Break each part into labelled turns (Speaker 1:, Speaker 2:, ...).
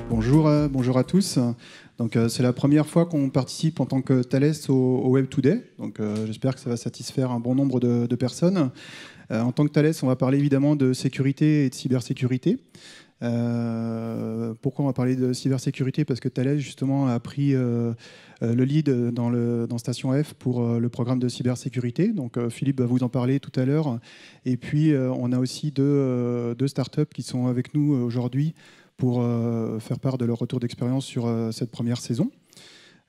Speaker 1: Bonjour à tous. Donc, c'est la première fois qu'on participe en tant que Thales au Web Today. Donc, j'espère que ça va satisfaire un bon nombre de personnes. En tant que Thales, on va parler évidemment de sécurité et de cybersécurité. Pourquoi on va parler de cybersécurité? Parce que Thales, justement, a pris le lead dans Station F pour le programme de cybersécurité. Donc, Philippe va vous en parler tout à l'heure. Et puis, on a aussi deux startups qui sont avec nous aujourd'hui pour faire part de leur retour d'expérience sur cette première saison.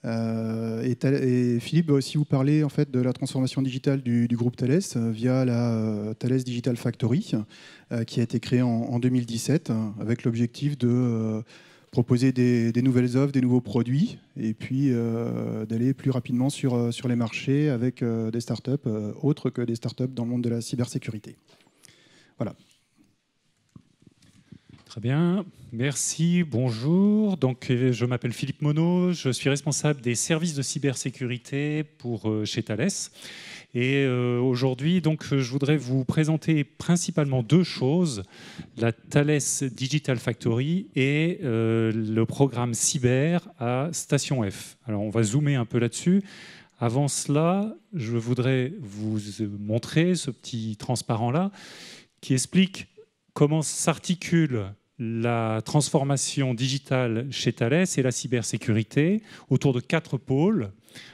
Speaker 1: Et Philippe va aussi vous parler en fait de la transformation digitale du groupe Thales via la Thales Digital Factory qui a été créée en 2017 avec l'objectif de proposer des nouvelles offres, des nouveaux produits et puis d'aller plus rapidement sur les marchés avec des startups autres que des startups dans le monde de la cybersécurité. Voilà.
Speaker 2: Très bien, merci, bonjour. Donc, je m'appelle Philippe Monod, je suis responsable des services de cybersécurité chez Thales. Et aujourd'hui, donc, je voudrais vous présenter principalement deux choses, la Thales Digital Factory et le programme cyber à Station F. Alors, on va zoomer un peu là-dessus. Avant cela, je voudrais vous montrer ce petit transparent-là qui explique comment s'articule la transformation digitale chez Thales et la cybersécurité autour de 4 pôles.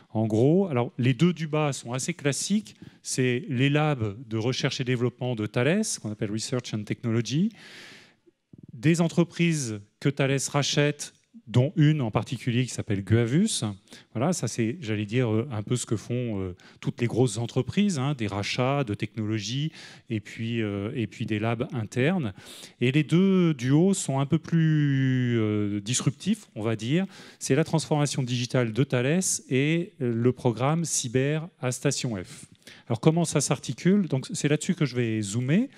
Speaker 2: En gros, alors les deux du bas sont assez classiques. C'est les labs de recherche et développement de Thales, qu'on appelle Research and Technology, des entreprises que Thales rachète, dont une en particulier qui s'appelle Guavus. Voilà, ça c'est, j'allais dire, un peu ce que font toutes les grosses entreprises, hein, des rachats de technologies et puis des labs internes. Et les deux du haut sont un peu plus disruptifs, on va dire. C'est la transformation digitale de Thales et le programme cyber à Station F. Alors comment ça s'articule? Donc c'est là-dessus que je vais zoomer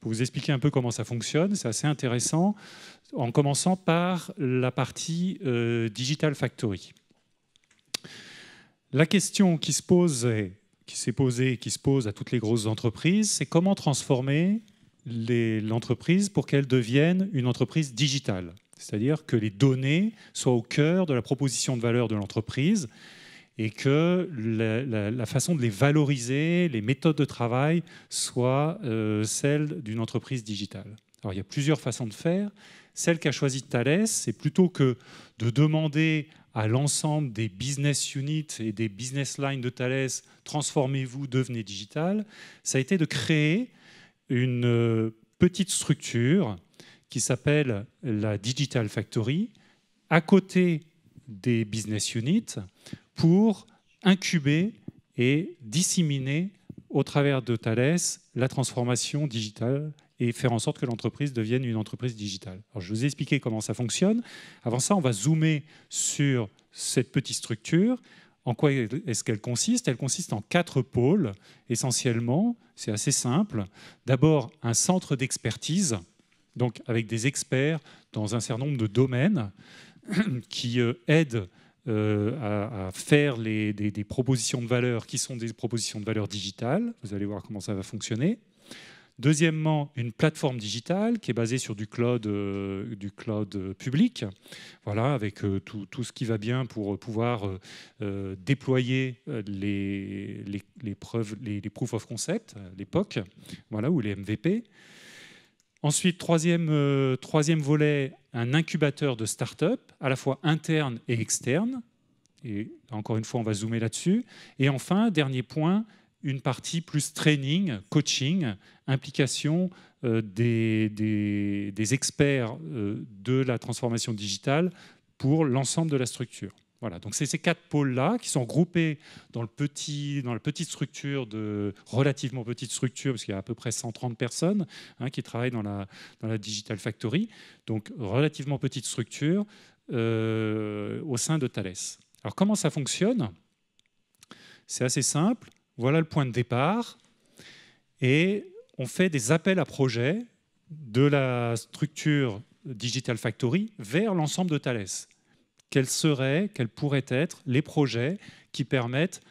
Speaker 2: pour vous expliquer un peu comment ça fonctionne. C'est assez intéressant, en commençant par la partie Digital Factory. La question qui s'est posée et qui se pose à toutes les grosses entreprises, c'est comment transformer l'entreprise pour qu'elle devienne une entreprise digitale. C'est-à-dire que les données soient au cœur de la proposition de valeur de l'entreprise et que la façon de les valoriser, les méthodes de travail, soient celles d'une entreprise digitale. Alors, il y a plusieurs façons de faire. Celle qu'a choisie Thales, c'est plutôt que de demander à l'ensemble des business units et des business lines de Thales, transformez-vous, devenez digital, ça a été de créer une petite structure qui s'appelle la Digital Factory, à côté des business units, pour incuber et disséminer au travers de Thales la transformation digitale et faire en sorte que l'entreprise devienne une entreprise digitale. Alors, je vous ai expliqué comment ça fonctionne. Avant ça, on va zoomer sur cette petite structure. En quoi est-ce qu'elle consiste? Elle consiste en 4 pôles, essentiellement. C'est assez simple. D'abord, un centre d'expertise, donc avec des experts dans un certain nombre de domaines qui aident à faire des propositions de valeur qui sont des propositions de valeur digitales. Vous allez voir comment ça va fonctionner. Deuxièmement, une plateforme digitale qui est basée sur du cloud public, voilà, avec tout ce qui va bien pour pouvoir déployer les proof of concept, les POC, voilà, ou les MVP. Ensuite, troisième volet, un incubateur de start-up, à la fois interne et externe. Et encore une fois, on va zoomer là-dessus. Et enfin, dernier point, une partie plus training, coaching, implication des experts de la transformation digitale pour l'ensemble de la structure. Voilà, donc c'est ces 4 pôles-là qui sont groupés dans la petite structure, relativement petite structure, parce qu'il y a à peu près 130 personnes qui travaillent dans la Digital Factory, donc relativement petite structure au sein de Thales. Alors comment ça fonctionne? C'est assez simple. Voilà le point de départ. Et on fait des appels à projets de la structure Digital Factory vers l'ensemble de Thales. Quels pourraient être les projets qui permettent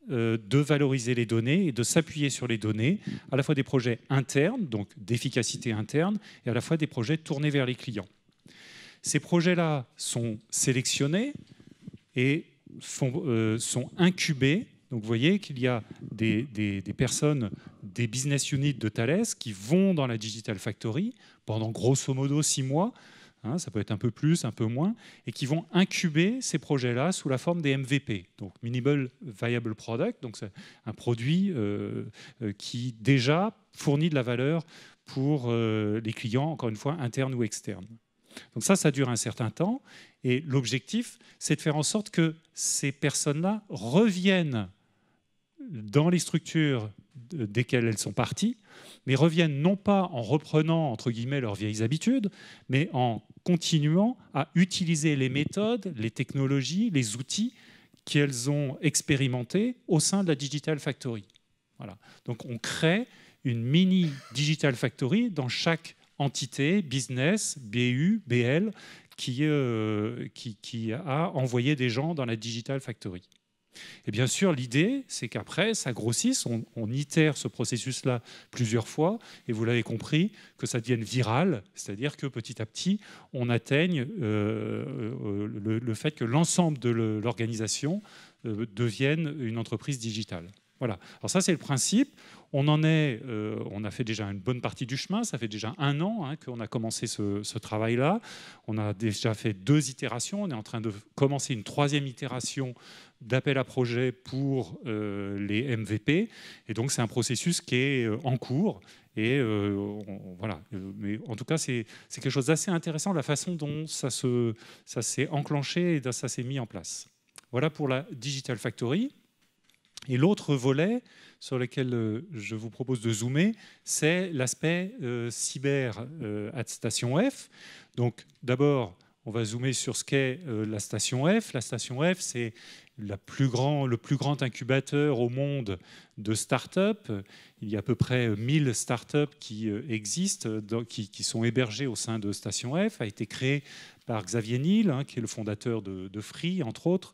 Speaker 2: de valoriser les données et de s'appuyer sur les données, à la fois des projets internes, donc d'efficacité interne, et à la fois des projets tournés vers les clients. Ces projets-là sont sélectionnés et sont incubés. Donc vous voyez qu'il y a des personnes, des business units de Thales qui vont dans la Digital Factory pendant grosso modo 6 mois, hein, ça peut être un peu plus, un peu moins, et qui vont incuber ces projets-là sous la forme des MVP, donc Minimal Viable Product, donc c'est un produit qui déjà fournit de la valeur pour les clients, encore une fois, internes ou externes. Donc ça dure un certain temps, et l'objectif, c'est de faire en sorte que ces personnes-là reviennent dans les structures desquelles elles sont parties, mais reviennent non pas en reprenant, entre guillemets, leurs vieilles habitudes, mais en continuant à utiliser les méthodes, les technologies, les outils qu'elles ont expérimentés au sein de la Digital Factory. Voilà. Donc on crée une mini Digital Factory dans chaque entité, business, BU, BL, qui a envoyé des gens dans la Digital Factory. Et bien sûr, l'idée, c'est qu'après, ça grossisse, on itère ce processus-là plusieurs fois, et vous l'avez compris, que ça devienne viral, c'est-à-dire que petit à petit, on atteigne le fait que l'ensemble de l'organisation devienne une entreprise digitale. Voilà. Alors ça, c'est le principe. On a fait déjà une bonne partie du chemin. Ça fait déjà 1 an qu'on a commencé ce travail-là. On a déjà fait 2 itérations. On est en train de commencer une 3e itération d'appel à projet pour les MVP. Et donc, c'est un processus qui est en cours. Et voilà. Mais en tout cas, c'est quelque chose d'assez intéressant, la façon dont ça s'est enclenché et ça s'est mis en place. Voilà pour la Digital Factory. Et l'autre volet sur lequel je vous propose de zoomer, c'est l'aspect cyber à Station F. Donc d'abord, on va zoomer sur ce qu'est la Station F. La Station F, c'est le plus grand incubateur au monde de start-up. Il y a à peu près 1000 start-up qui existent, qui sont hébergées au sein de Station F. A été créé par Xavier Niel, qui est le fondateur de Free, entre autres.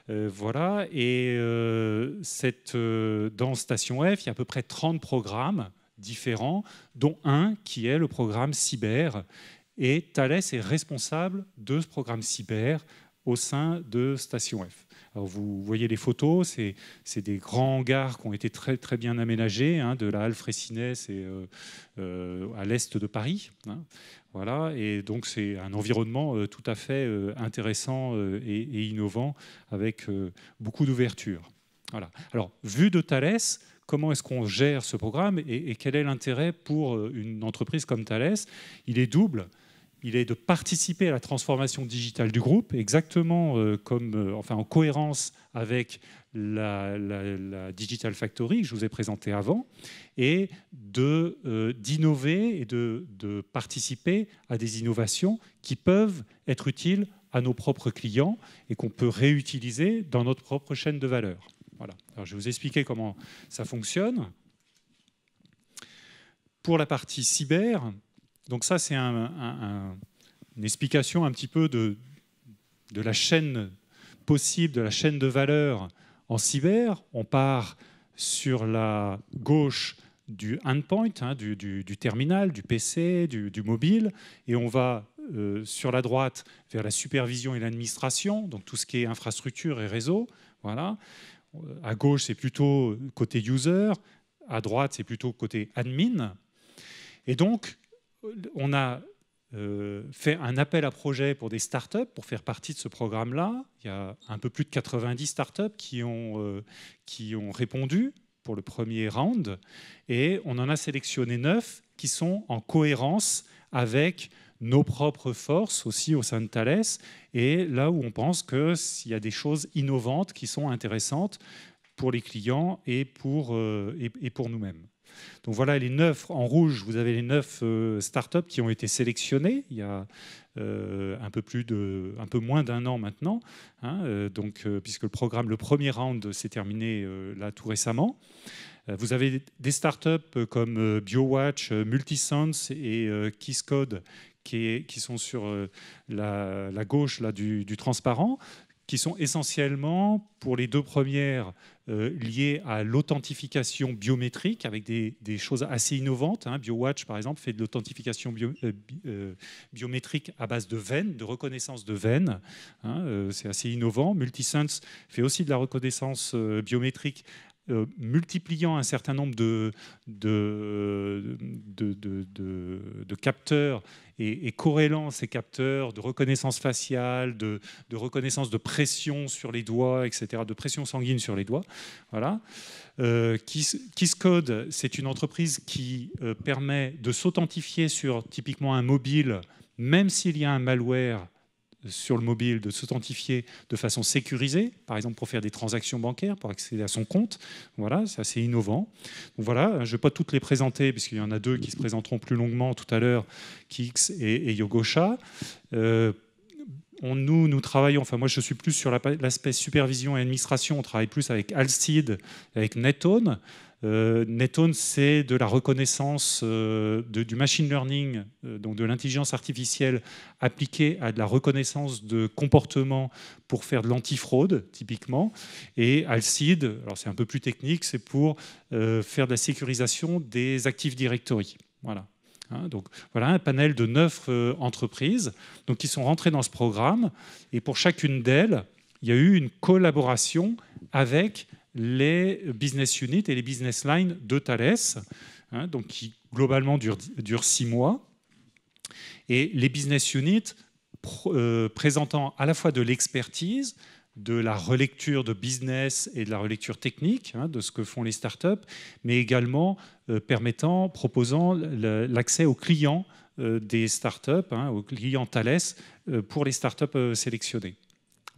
Speaker 2: Voilà, et dans Station F, il y a à peu près 30 programmes différents, dont un qui est le programme cyber. Et Thales est responsable de ce programme cyber au sein de Station F. Alors vous voyez les photos, c'est des grands hangars qui ont été très, très bien aménagés, de la halle Freycinet et à l'est de Paris. Voilà, et donc c'est un environnement tout à fait intéressant et innovant avec beaucoup d'ouverture. Voilà. Alors, vu de Thales, comment est-ce qu'on gère ce programme et quel est l'intérêt pour une entreprise comme Thales? Il est double. Il est de participer à la transformation digitale du groupe, exactement en cohérence avec la Digital Factory que je vous ai présentée avant, et d'innover et de participer à des innovations qui peuvent être utiles à nos propres clients et qu'on peut réutiliser dans notre propre chaîne de valeur. Voilà. Alors, je vais vous expliquer comment ça fonctionne. Pour la partie cyber, donc ça, c'est une explication un petit peu de la chaîne possible, de la chaîne de valeur en cyber. On part sur la gauche du endpoint, du terminal, du PC, du mobile, et on va sur la droite vers la supervision et l'administration, donc tout ce qui est infrastructure et réseau. Voilà. À gauche, c'est plutôt côté user, à droite, c'est plutôt côté admin. Et donc, on a fait un appel à projet pour des startups pour faire partie de ce programme-là. Il y a un peu plus de 90 startups qui ont répondu pour le premier round. Et on en a sélectionné 9 qui sont en cohérence avec nos propres forces aussi au sein de Thales. Et là où on pense qu'il y a des choses innovantes qui sont intéressantes pour les clients et pour nous-mêmes. Donc voilà les 9 en rouge, vous avez les 9 startups qui ont été sélectionnées il y a un peu moins d'1 an maintenant, puisque le premier round s'est terminé là tout récemment. Vous avez des startups comme BioWatch, Multisense et KissCode qui sont sur la gauche là, du transparent, qui sont essentiellement, pour les deux premières, liées à l'authentification biométrique, avec des choses assez innovantes. BioWatch, par exemple, fait de l'authentification biométrique à base de veines, de reconnaissance de veines. C'est assez innovant. Multisense fait aussi de la reconnaissance biométrique, multipliant un certain nombre de capteurs et corrélant ces capteurs de reconnaissance faciale, de reconnaissance de pression sur les doigts, etc., de pression sanguine sur les doigts. Voilà. Kisscode, c'est une entreprise qui permet de s'authentifier sur typiquement un mobile, même s'il y a un malware sur le mobile, de s'authentifier de façon sécurisée, par exemple pour faire des transactions bancaires, pour accéder à son compte. Voilà, c'est assez innovant. Donc voilà, je ne vais pas toutes les présenter, puisqu'il y en a deux qui se présenteront plus longuement tout à l'heure, Kix et Yogosha. Nous travaillons, enfin moi je suis plus sur l'aspect supervision et administration, on travaille plus avec Alcide, avec NetOwn. NetOwn, c'est de la reconnaissance du machine learning, donc de l'intelligence artificielle appliquée à de la reconnaissance de comportement pour faire de l'antifraude, typiquement. Et Alcide, alors c'est un peu plus technique, c'est pour faire de la sécurisation des Active Directory. Voilà. Donc voilà un panel de 9 entreprises donc, qui sont rentrées dans ce programme. Et pour chacune d'elles, il y a eu une collaboration avec les business units et les business lines de Thales, donc qui globalement durent 6 mois. Et les business units présentant à la fois de l'expertise, de la relecture de business et de la relecture technique de ce que font les startups, mais également proposant l'accès aux clients des startups, aux clients Thales pour les startups sélectionnées.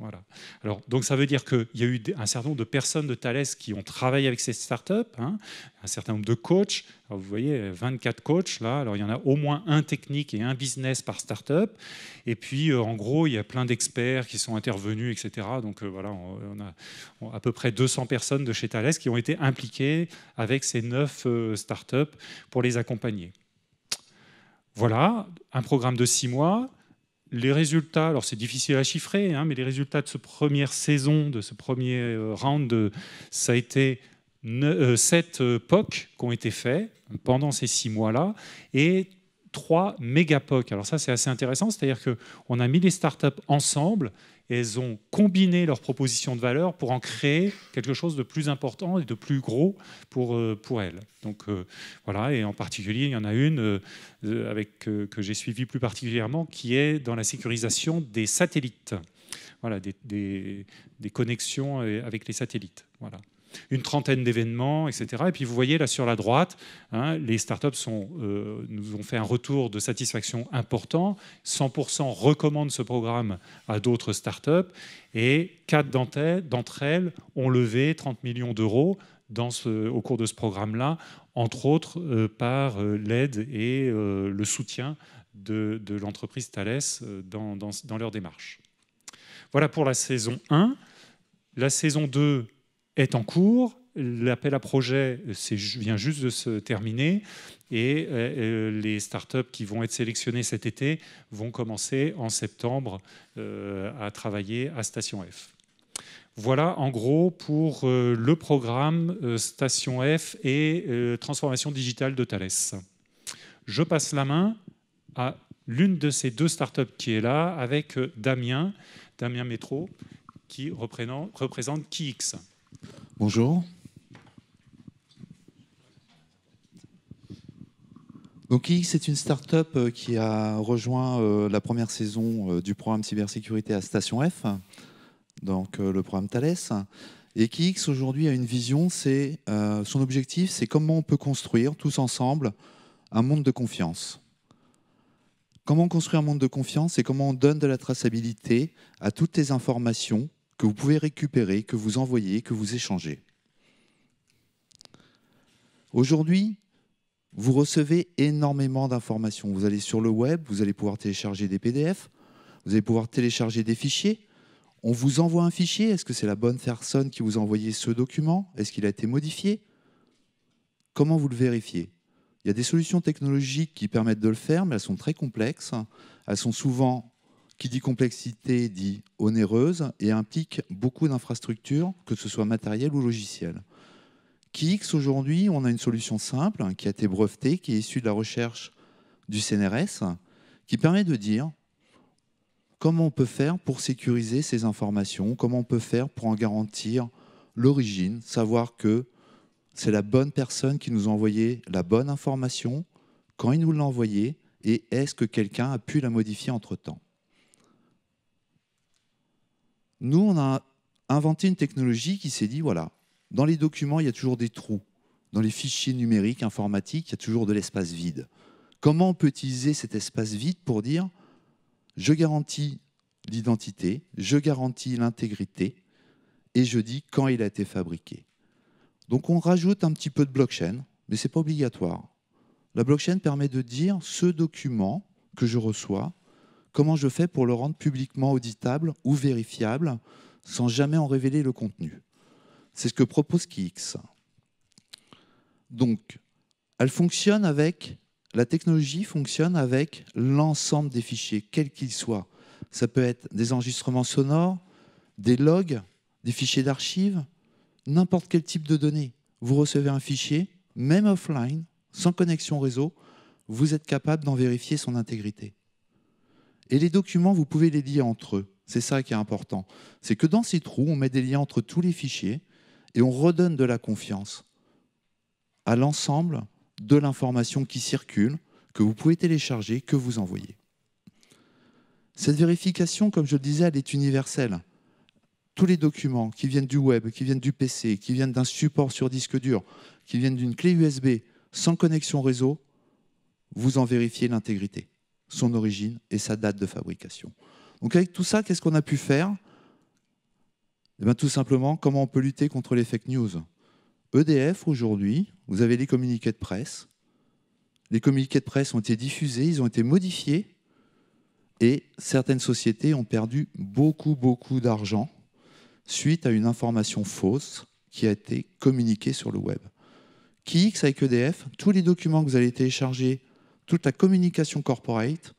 Speaker 2: Voilà. Alors, donc ça veut dire qu'il y a eu un certain nombre de personnes de Thales qui ont travaillé avec ces startups, un certain nombre de coachs. Alors, vous voyez, 24 coachs là. Alors il y en a au moins un technique et un business par startup. Et puis en gros, il y a plein d'experts qui sont intervenus, etc. Donc voilà, on a à peu près 200 personnes de chez Thales qui ont été impliquées avec ces 9 startups pour les accompagner. Voilà, un programme de 6 mois. Les résultats, alors c'est difficile à chiffrer, mais les résultats de cette première saison, de ce premier round, ça a été 7 POC qui ont été faits pendant ces 6 mois-là et 3 méga POC. Alors ça, c'est assez intéressant, c'est-à-dire qu'on a mis les startups ensemble et elles ont combiné leurs propositions de valeur pour en créer quelque chose de plus important et de plus gros pour elles. Donc voilà, et en particulier, il y en a une que j'ai suivie plus particulièrement qui est dans la sécurisation des satellites. Voilà, des connexions avec les satellites. Voilà. Une trentaine d'événements, etc. Et puis vous voyez là sur la droite, les startups nous ont fait un retour de satisfaction important. 100% recommandent ce programme à d'autres startups et 4 d'entre elles ont levé 30 millions d'euros au cours de ce programme-là, entre autres par l'aide et le soutien de l'entreprise Thales dans leur démarche. Voilà pour la saison 1. La saison 2 est en cours. L'appel à projet vient juste de se terminer et les startups qui vont être sélectionnées cet été vont commencer en septembre à travailler à Station F. Voilà en gros pour le programme Station F et transformation digitale de Thales. Je passe la main à l'une de ces 2 startups qui est là avec Damien Métro qui représente KIX.
Speaker 3: Bonjour. Donc KIX est une start-up qui a rejoint la première saison du programme cybersécurité à Station F, donc le programme Thales. Et KIX aujourd'hui a une vision, son objectif, c'est comment on peut construire tous ensemble un monde de confiance. Comment construire un monde de confiance et comment on donne de la traçabilité à toutes les informations que vous pouvez récupérer, que vous envoyez, que vous échangez. Aujourd'hui, vous recevez énormément d'informations. Vous allez sur le web, vous allez pouvoir télécharger des PDF, vous allez pouvoir télécharger des fichiers. On vous envoie un fichier. Est-ce que c'est la bonne personne qui vous a envoyé ce document? Est-ce qu'il a été modifié? Comment vous le vérifiez? Il y a des solutions technologiques qui permettent de le faire, mais elles sont très complexes. Elles sont souvent Qui dit complexité dit onéreuse et implique beaucoup d'infrastructures, que ce soit matériel ou logiciel. KIX, aujourd'hui, on a une solution simple qui a été brevetée, qui est issue de la recherche du CNRS, qui permet de dire comment on peut faire pour sécuriser ces informations, comment on peut faire pour en garantir l'origine, savoir que c'est la bonne personne qui nous a envoyé la bonne information, quand il nous l'a envoyée, et est-ce que quelqu'un a pu la modifier entre-temps. Nous, on a inventé une technologie qui s'est dit, voilà, dans les documents, il y a toujours des trous. Dans les fichiers numériques, informatiques, il y a toujours de l'espace vide. Comment on peut utiliser cet espace vide pour dire, je garantis l'identité, je garantis l'intégrité, et je dis quand il a été fabriqué. Donc on rajoute un petit peu de blockchain, mais ce n'est pas obligatoire. La blockchain permet de dire, ce document que je reçois, comment je fais pour le rendre publiquement auditable ou vérifiable sans jamais en révéler le contenu. C'est ce que propose KIX. Donc, la technologie fonctionne avec l'ensemble des fichiers, quels qu'ils soient. Ça peut être des enregistrements sonores, des logs, des fichiers d'archives, n'importe quel type de données. Vous recevez un fichier, même offline, sans connexion réseau, vous êtes capable d'en vérifier son intégrité. Et les documents, vous pouvez les lier entre eux. C'est ça qui est important. C'est que dans ces trous, on met des liens entre tous les fichiers et on redonne de la confiance à l'ensemble de l'information qui circule, que vous pouvez télécharger, que vous envoyez. Cette vérification, comme je le disais, elle est universelle. Tous les documents qui viennent du web, qui viennent du PC, qui viennent d'un support sur disque dur, qui viennent d'une clé USB sans connexion réseau, vous en vérifiez l'intégrité, son origine et sa date de fabrication. Donc avec tout ça, qu'est-ce qu'on a pu faire? Eh bien, tout simplement, comment on peut lutter contre les fake news? EDF, aujourd'hui, vous avez les communiqués de presse. Les communiqués de presse ont été diffusés, ils ont été modifiés, et certaines sociétés ont perdu beaucoup d'argent suite à une information fausse qui a été communiquée sur le web. KIX avec EDF, tous les documents que vous allez télécharger, toute la communication corporate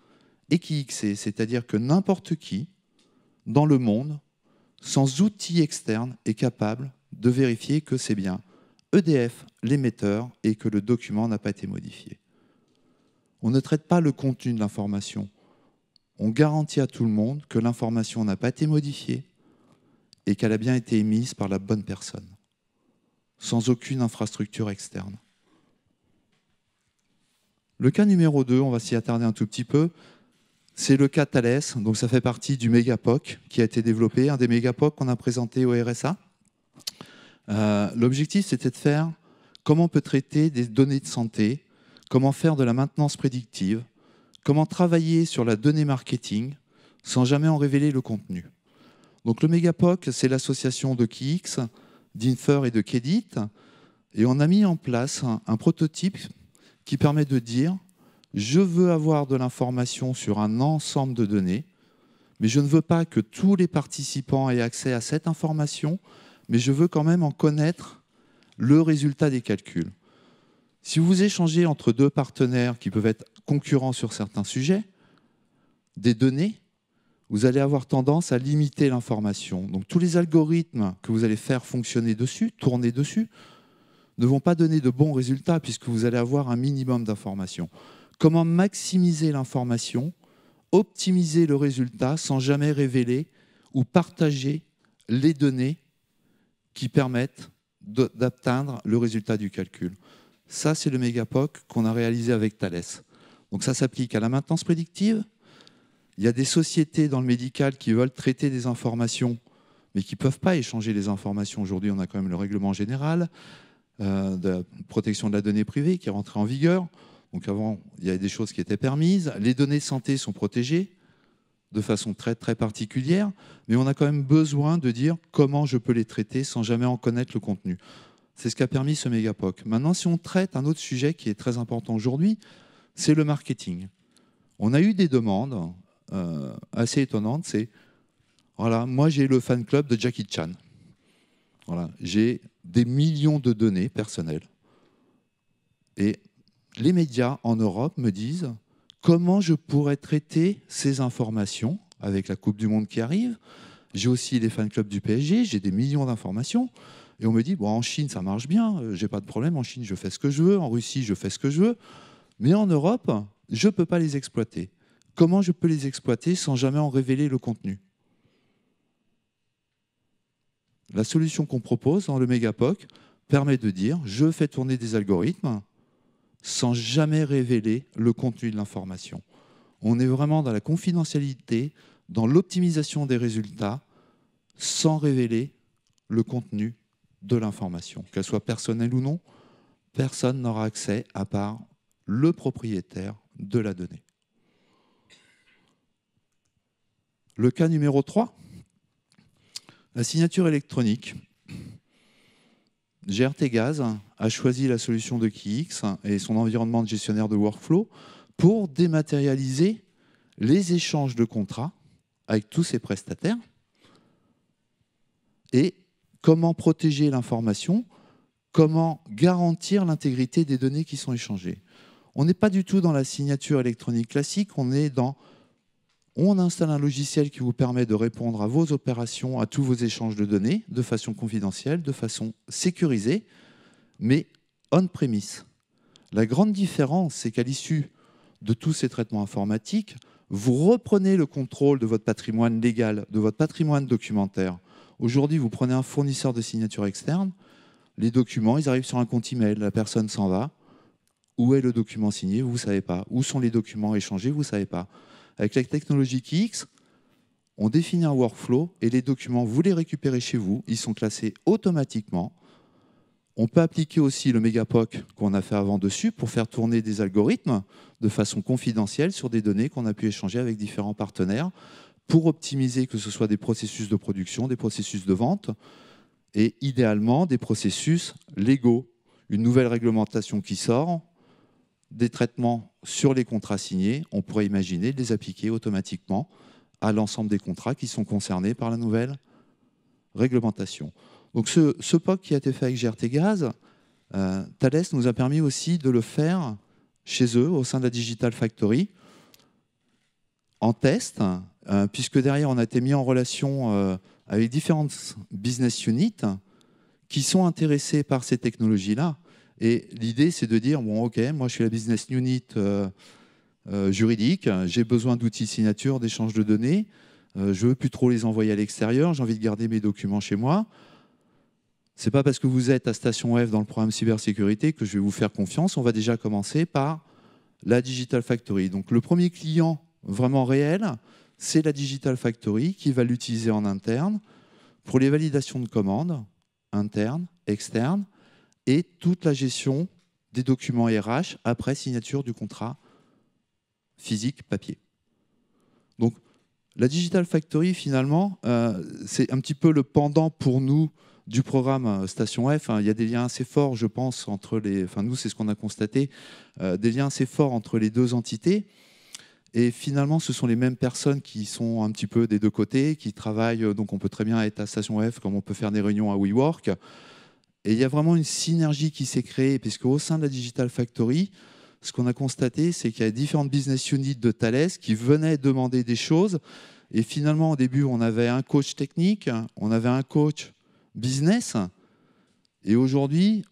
Speaker 3: est KIXée, c'est-à-dire que n'importe qui dans le monde, sans outils externes, est capable de vérifier que c'est bien EDF l'émetteur et que le document n'a pas été modifié. On ne traite pas le contenu de l'information. On garantit à tout le monde que l'information n'a pas été modifiée et qu'elle a bien été émise par la bonne personne, sans aucune infrastructure externe. Le cas numéro 2, on va s'y attarder un tout petit peu, c'est le cas Thales. Donc ça fait partie du Megapoc qui a été développé, un des Megapoc qu'on a présenté au RSA. L'objectif, c'était de faire comment on peut traiter des données de santé, comment faire de la maintenance prédictive, comment travailler sur la donnée marketing sans jamais en révéler le contenu. Donc le Megapoc, c'est l'association de KIX, d'Infer et de Kedit, et on a mis en place un prototype qui permet de dire je veux avoir de l'information sur un ensemble de données, mais je ne veux pas que tous les participants aient accès à cette information, mais je veux quand même en connaître le résultat des calculs. Si vous échangez entre deux partenaires qui peuvent être concurrents sur certains sujets, des données, vous allez avoir tendance à limiter l'information. Donc tous les algorithmes que vous allez faire fonctionner dessus, tourner dessus, ne vont pas donner de bons résultats puisque vous allez avoir un minimum d'informations. Comment maximiser l'information, optimiser le résultat sans jamais révéler ou partager les données qui permettent d'atteindre le résultat du calcul. Ça, c'est le Megapoc qu'on a réalisé avec Thales. Donc ça s'applique à la maintenance prédictive. Il y a des sociétés dans le médical qui veulent traiter des informations, mais qui ne peuvent pas échanger les informations. Aujourd'hui, on a quand même le règlement général de protection de la donnée privée qui est rentré en vigueur. Donc avant, il y avait des choses qui étaient permises. Les données de santé sont protégées de façon très particulière, mais on a quand même besoin de dire comment je peux les traiter sans jamais en connaître le contenu. C'est ce qu'a permis ce Megapoc. Maintenant, si on traite un autre sujet qui est très important aujourd'hui, c'est le marketing. On a eu des demandes assez étonnantes, c'est voilà, moi j'ai le fan club de Jackie Chan. Voilà, j'ai des millions de données personnelles. Et les médias en Europe me disent comment je pourrais traiter ces informations avec la Coupe du Monde qui arrive. J'ai aussi les fan clubs du PSG, j'ai des millions d'informations. Et on me dit, bon, en Chine, ça marche bien, j'ai pas de problème. En Chine, je fais ce que je veux. En Russie, je fais ce que je veux. Mais en Europe, je ne peux pas les exploiter. Comment je peux les exploiter sans jamais en révéler le contenu? La solution qu'on propose dans le Megapoc permet de dire, je fais tourner des algorithmes sans jamais révéler le contenu de l'information. On est vraiment dans la confidentialité, dans l'optimisation des résultats, sans révéler le contenu de l'information. Qu'elle soit personnelle ou non, personne n'aura accès à part le propriétaire de la donnée. Le cas numéro 3, la signature électronique. GRT Gaz a choisi la solution de KIX et son environnement de gestionnaire de workflow pour dématérialiser les échanges de contrats avec tous ses prestataires et comment protéger l'information, comment garantir l'intégrité des données qui sont échangées. On n'est pas du tout dans la signature électronique classique, on installe un logiciel qui vous permet de répondre à vos opérations, à tous vos échanges de données, de façon confidentielle, de façon sécurisée, mais on-premise. La grande différence, c'est qu'à l'issue de tous ces traitements informatiques, vous reprenez le contrôle de votre patrimoine légal, de votre patrimoine documentaire. Aujourd'hui, vous prenez un fournisseur de signature externe, les documents, ils arrivent sur un compte email, la personne s'en va. Où est le document signé? Vous ne savez pas. Où sont les documents échangés? Vous ne savez pas. Avec la technologie KIX, on définit un workflow et les documents, vous les récupérez chez vous. Ils sont classés automatiquement. On peut appliquer aussi le Megapoc qu'on a fait avant dessus pour faire tourner des algorithmes de façon confidentielle sur des données qu'on a pu échanger avec différents partenaires pour optimiser que ce soit des processus de production, des processus de vente et idéalement des processus légaux. Une nouvelle réglementation qui sort, des traitements sur les contrats signés, on pourrait imaginer de les appliquer automatiquement à l'ensemble des contrats qui sont concernés par la nouvelle réglementation. Donc ce POC qui a été fait avec GRT Gaz, Thales nous a permis aussi de le faire chez eux, au sein de la Digital Factory, en test, puisque derrière on a été mis en relation avec différentes business units qui sont intéressés par ces technologies-là. Et l'idée, c'est de dire, bon, OK, moi, je suis la business unit juridique, j'ai besoin d'outils de signature, d'échange de données, je ne veux plus trop les envoyer à l'extérieur, j'ai envie de garder mes documents chez moi. Ce n'est pas parce que vous êtes à Station F dans le programme cybersécurité que je vais vous faire confiance. On va déjà commencer par la Digital Factory. Donc, le premier client vraiment réel, c'est la Digital Factory qui va l'utiliser en interne pour les validations de commandes, internes, externes, et toute la gestion des documents RH après signature du contrat physique papier. Donc, la Digital Factory, finalement, c'est un petit peu le pendant pour nous du programme Station F. Il y a des liens assez forts, je pense, entre les... Enfin, nous, c'est ce qu'on a constaté, des liens assez forts entre les deux entités. Et finalement, ce sont les mêmes personnes qui sont un petit peu des deux côtés, qui travaillent. Donc, on peut très bien être à Station F, comme on peut faire des réunions à WeWork. Et il y a vraiment une synergie qui s'est créée, puisque au sein de la Digital Factory, ce qu'on a constaté, c'est qu'il y a différentes business units de Thales qui venaient demander des choses. Et finalement, au début, on avait un coach technique, on avait un coach business. Et aujourd'hui,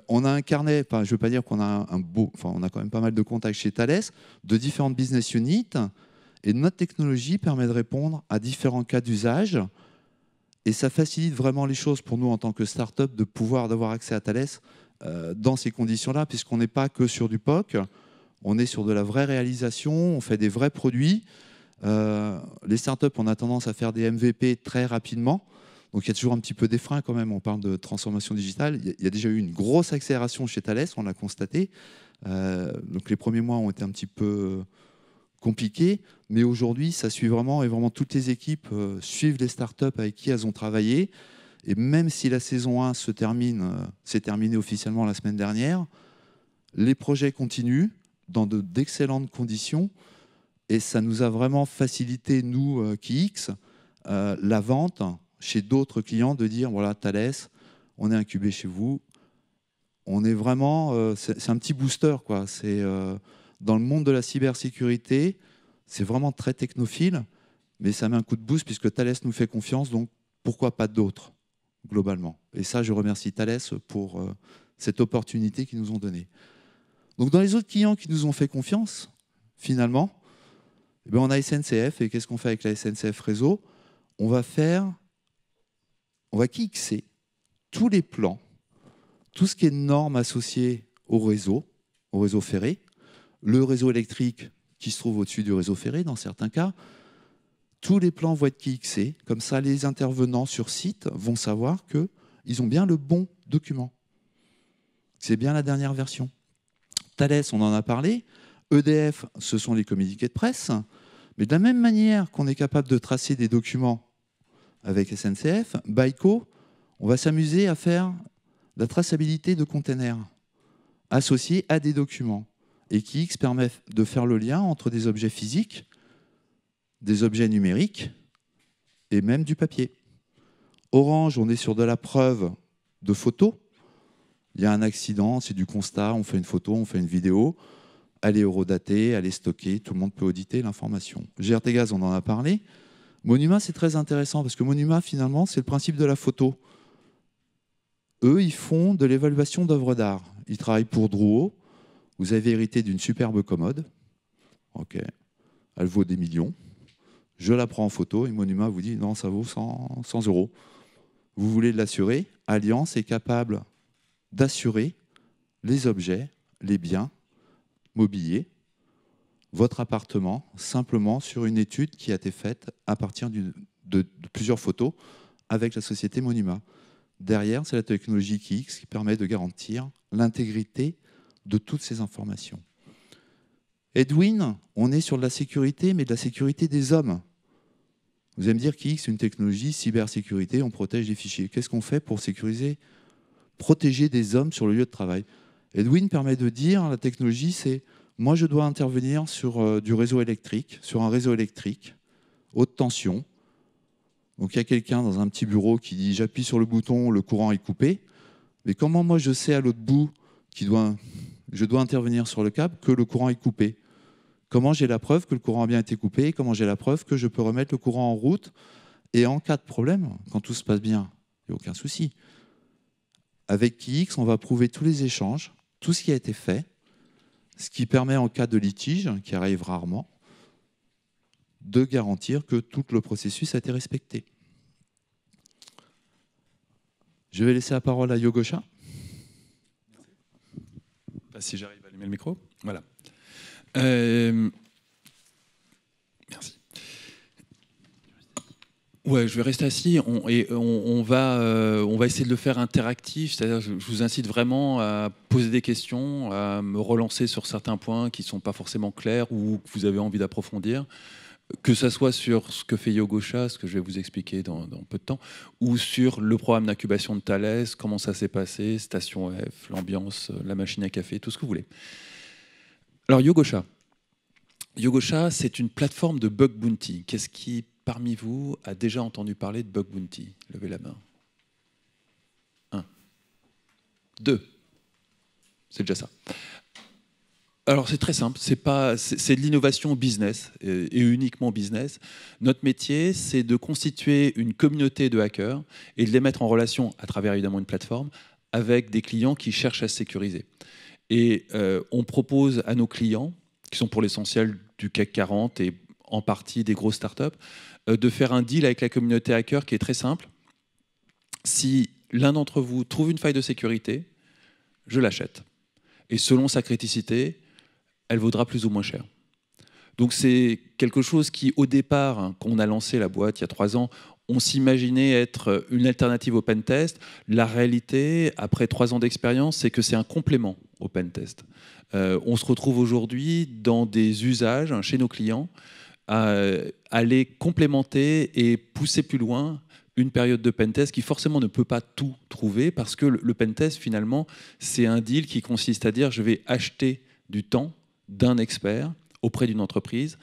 Speaker 3: on a un carnet, enfin, je ne veux pas dire qu'on a on a quand même pas mal de contacts chez Thales, de différentes business units. Et notre technologie permet de répondre à différents cas d'usage. Et ça facilite vraiment les choses pour nous en tant que start-up de pouvoir d'avoir accès à Thales dans ces conditions-là, puisqu'on n'est pas que sur du POC, on est sur de la vraie réalisation, on fait des vrais produits. Les start-up, on a tendance à faire des MVP très rapidement. Donc il y a toujours un petit peu des freins quand même, on parle de transformation digitale. Il y a déjà eu une grosse accélération chez Thales, on l'a constaté. Donc les premiers mois ont été un petit peu compliqué, mais aujourd'hui, ça suit vraiment, et vraiment toutes les équipes suivent les startups avec qui elles ont travaillé. Et même si la saison 1 s'est terminée officiellement la semaine dernière, les projets continuent dans d'excellentes conditions, et ça nous a vraiment facilité, nous, KIX, la vente chez d'autres clients, de dire, voilà, Thales, on est incubé chez vous. On est vraiment, c'est un petit booster, quoi. C'est... dans le monde de la cybersécurité, c'est vraiment très technophile, mais ça met un coup de boost puisque Thales nous fait confiance, donc pourquoi pas d'autres, globalement. Et ça, je remercie Thales pour cette opportunité qu'ils nous ont donnée. Donc dans les autres clients qui nous ont fait confiance, finalement, eh bien, on a SNCF, et qu'est-ce qu'on fait avec la SNCF Réseau? On va KXer tous les plans, tout ce qui est normes associées au réseau ferré, le réseau électrique qui se trouve au-dessus du réseau ferré dans certains cas. Tous les plans vont être KXés, comme ça les intervenants sur site vont savoir qu'ils ont bien le bon document. C'est bien la dernière version. Thales, on en a parlé. EDF, ce sont les communiqués de presse. Mais de la même manière qu'on est capable de tracer des documents avec SNCF, Baïko, on va s'amuser à faire la traçabilité de containers associés à des documents. Et KX permet de faire le lien entre des objets physiques, des objets numériques et même du papier. Orange, on est sur de la preuve de photos. Il y a un accident, c'est du constat, on fait une photo, on fait une vidéo. Elle est eurodatée, elle est stockée, tout le monde peut auditer l'information. GRTgaz, on en a parlé. Monuma, c'est très intéressant parce que Monuma, finalement, c'est le principe de la photo. Eux, ils font de l'évaluation d'œuvres d'art. Ils travaillent pour Drouot. Vous avez hérité d'une superbe commode. OK. Elle vaut des millions. Je la prends en photo et Monuma vous dit non, ça vaut 100 €. Vous voulez l'assurer? Alliance est capable d'assurer les objets, les biens mobiliers, votre appartement, simplement sur une étude qui a été faite à partir de plusieurs photos avec la société Monuma. Derrière, c'est la technologie KX qui permet de garantir l'intégrité de toutes ces informations. Edwin, on est sur de la sécurité, mais de la sécurité des hommes. Vous allez me dire KX, c'est une technologie cybersécurité, on protège les fichiers. Qu'est-ce qu'on fait pour sécuriser, protéger des hommes sur le lieu de travail? Edwin permet de dire, la technologie, c'est moi je dois intervenir sur du réseau électrique, sur un réseau électrique, haute tension. Donc il y a quelqu'un dans un petit bureau qui dit j'appuie sur le bouton, le courant est coupé. Mais comment moi je sais à l'autre bout je dois intervenir sur le câble que le courant est coupé? Comment j'ai la preuve que le courant a bien été coupé? Comment j'ai la preuve que je peux remettre le courant en route? Et en cas de problème, quand tout se passe bien, il n'y a aucun souci. Avec KX, on va prouver tous les échanges, tout ce qui a été fait, ce qui permet en cas de litige, qui arrive rarement, de garantir que tout le processus a été respecté. Je vais laisser la parole à Yogosha.
Speaker 4: Si j'arrive à allumer le micro. Voilà. Merci. Ouais, je vais rester assis. On va essayer de le faire interactif. C'est-à-dire, je vous incite vraiment à poser des questions, à me relancer sur certains points qui ne sont pas forcément clairs ou que vous avez envie d'approfondir. Que ce soit sur ce que fait Yogosha, ce que je vais vous expliquer dans peu de temps, ou sur le programme d'incubation de Thales, comment ça s'est passé, Station F, l'ambiance, la machine à café, tout ce que vous voulez. Alors Yogosha. Yogosha, c'est une plateforme de bug bounty. Qu'est-ce qui, parmi vous, a déjà entendu parler de bug bounty? Levez la main. 1. 2. C'est déjà ça. Alors c'est très simple, c'est de l'innovation business et uniquement business. Notre métier, c'est de constituer une communauté de hackers et de les mettre en relation, à travers évidemment une plateforme, avec des clients qui cherchent à se sécuriser. Et on propose à nos clients, qui sont pour l'essentiel du CAC 40 et en partie des grosses startups, de faire un deal avec la communauté hacker qui est très simple. Si l'un d'entre vous trouve une faille de sécurité, je l'achète. Et selon sa criticité, elle vaudra plus ou moins cher. Donc c'est quelque chose qui, au départ, quand on a lancé la boîte il y a 3 ans, on s'imaginait être une alternative au pentest. La réalité, après 3 ans d'expérience, c'est que c'est un complément au pentest. On se retrouve aujourd'hui dans des usages chez nos clients à aller complémenter et pousser plus loin une période de pentest qui forcément ne peut pas tout trouver parce que le pentest, finalement, c'est un deal qui consiste à dire je vais acheter du temps d'un expert auprès d'une entreprise,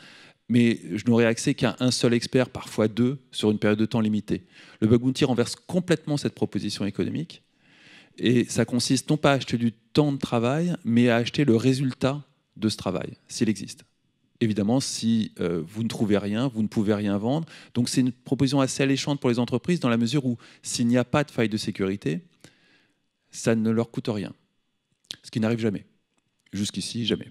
Speaker 4: mais je n'aurai accès qu'à un seul expert, parfois 2, sur une période de temps limitée. Le bug bounty renverse complètement cette proposition économique, et ça consiste non pas à acheter du temps de travail, mais à acheter le résultat de ce travail, s'il existe. évidemment, si vous ne trouvez rien, vous ne pouvez rien vendre. Donc c'est une proposition assez alléchante pour les entreprises dans la mesure où s'il n'y a pas de faille de sécurité, ça ne leur coûte rien. Ce qui n'arrive jamais. Jusqu'ici, jamais.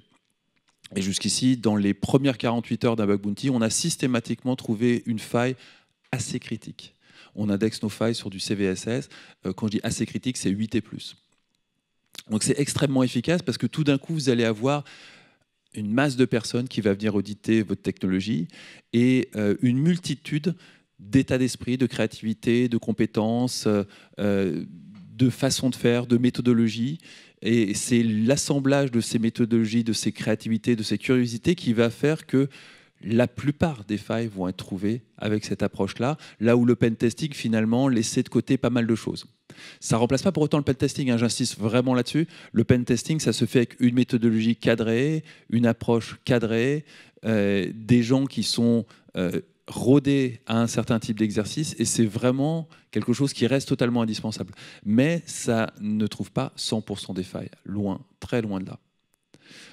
Speaker 4: Et jusqu'ici, dans les premières 48 heures d'un bug bounty, on a systématiquement trouvé une faille assez critique. On indexe nos failles sur du CVSS. Quand je dis assez critique, c'est 8 et plus. Donc c'est extrêmement efficace parce que tout d'un coup, vous allez avoir une masse de personnes qui va venir auditer votre technologie et une multitude d'états d'esprit, de créativité, de compétences, de façons de faire, de méthodologies. Et c'est l'assemblage de ces méthodologies, de ces créativités, de ces curiosités qui va faire que la plupart des failles vont être trouvées avec cette approche-là, là où le pentesting, finalement, laissait de côté pas mal de choses. Ça ne remplace pas pour autant le pentesting, hein, j'insiste vraiment là-dessus. Le pentesting, ça se fait avec une méthodologie cadrée, une approche cadrée, des gens qui sont rodés à un certain type d'exercice, et c'est vraiment quelque chose qui reste totalement indispensable. Mais ça ne trouve pas 100% des failles, loin, très loin de là.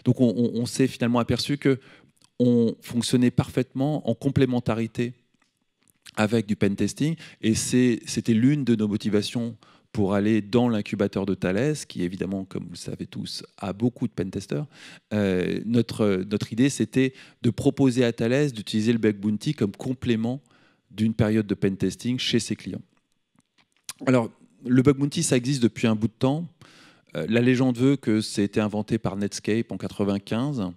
Speaker 4: Donc on s'est finalement aperçu qu'on fonctionnait parfaitement en complémentarité avec du pentesting, et c'était l'une de nos motivations pour aller dans l'incubateur de Thales, qui évidemment, comme vous le savez tous, a beaucoup de pentesters. Notre idée, c'était de proposer à Thales d'utiliser le bug bounty comme complément d'une période de pentesting chez ses clients. Alors, le bug bounty, ça existe depuis un bout de temps. La légende veut que ça a été inventé par Netscape en 1995.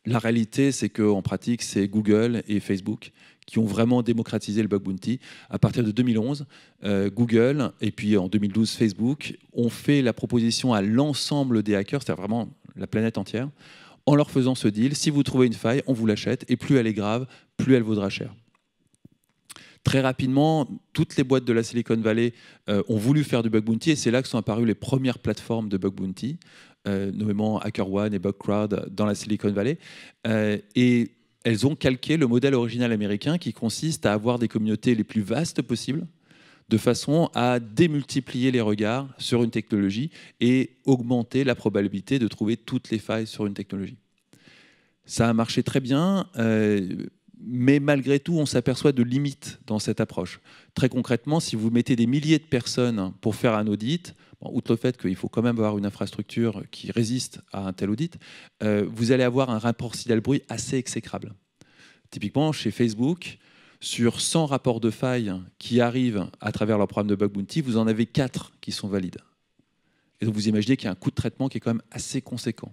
Speaker 4: La réalité, c'est qu'en pratique, c'est Google et Facebook qui ont vraiment démocratisé le bug bounty. À partir de 2011, Google et puis en 2012 Facebook ont fait la proposition à l'ensemble des hackers, c'est-à-dire vraiment la planète entière, en leur faisant ce deal: si vous trouvez une faille, on vous l'achète, et plus elle est grave, plus elle vaudra cher. Très rapidement, toutes les boîtes de la Silicon Valley ont voulu faire du bug bounty, et c'est là que sont apparues les premières plateformes de bug bounty, nommément HackerOne et Bugcrowd dans la Silicon Valley. Et elles ont calqué le modèle original américain qui consiste à avoir des communautés les plus vastes possibles, de façon à démultiplier les regards sur une technologie et augmenter la probabilité de trouver toutes les failles sur une technologie. Ça a marché très bien, mais malgré tout, on s'aperçoit de limites dans cette approche. Très concrètement, si vous mettez des milliers de personnes pour faire un audit, outre le fait qu'il faut quand même avoir une infrastructure qui résiste à un tel audit, vous allez avoir un rapport signal-bruit assez exécrable. Typiquement, chez Facebook, sur 100 rapports de failles qui arrivent à travers leur programme de bug bounty, vous en avez 4 qui sont valides. Et donc vous imaginez qu'il y a un coût de traitement qui est quand même assez conséquent,